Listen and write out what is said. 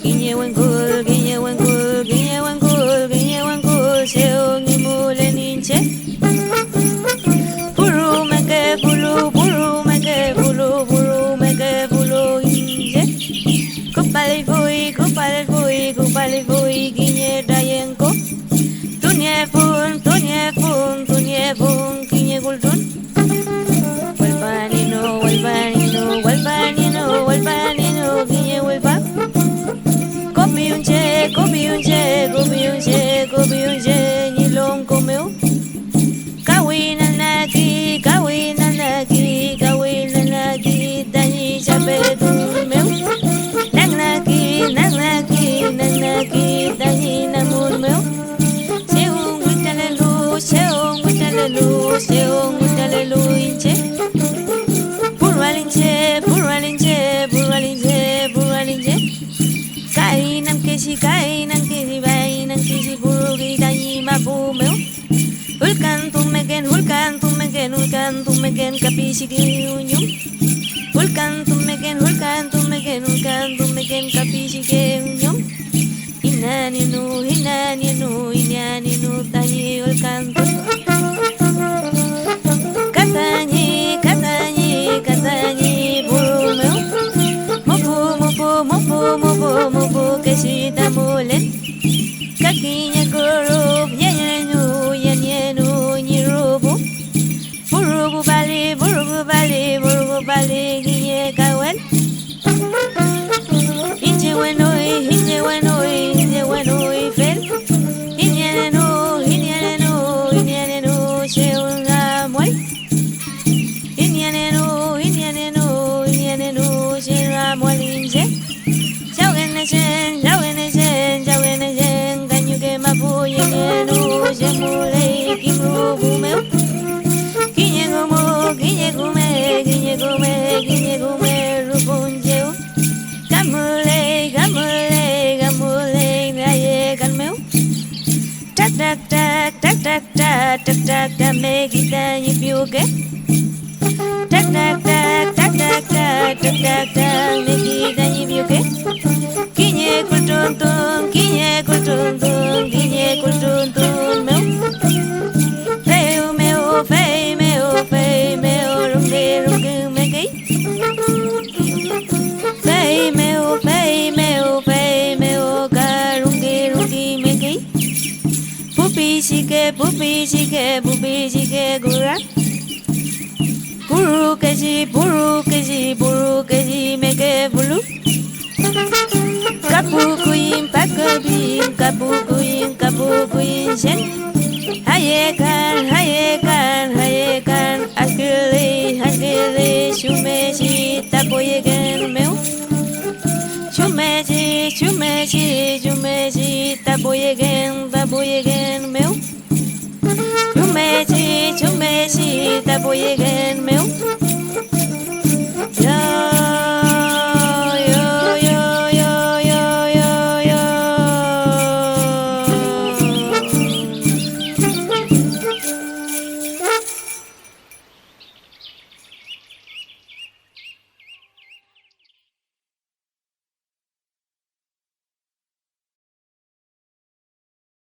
Guiñe seong imule ninche. Buru meke bulu inje. Kupali vui, guiñe dayenko. Tunye fun, guiñe gultun. Walpanino, guiñe walpa. Kopi unche, nilong komeu. Kawin anaki, tani chape dulmeu. Nang naki, tani namul meu. Seung utalelu inche. Purwalinche. Kainam kesi, burugi tani mapu meu. Hulkan tumeken, kapisi unyum. Hulkan tumeken, kapisi unyum. Inaninu, tani hulkan tum. Katani, buru meu. Mopu, kesi tamulen. Kakinya kurup, yanyenu, nyirubu. Burubu bali, guiñe kawel. Hinje wenoi, fel. Hinyanenu, seun amuel. Hinyanenu, seun amuel inje. Jaugen sen, kanyuke mapu yanyenu, semulei kimrubu meu. Guiñe gume, rupunjeu. Gamulei, naye kalmeu. Tak, me kita nyipiuke. Tak, me kita nyipiuke. Guiñe kultuntun, meu. Fei meu, runge mekei. Fei meu, ka runge mekei. Pupi sike, gura. Buru kesi, meke bulu. Kapukuin, sen. Hayekan, askili, shumeshi, tapoyegen meu. Shumeshi, tapoyegen meu. Shumeshi, tapoyegen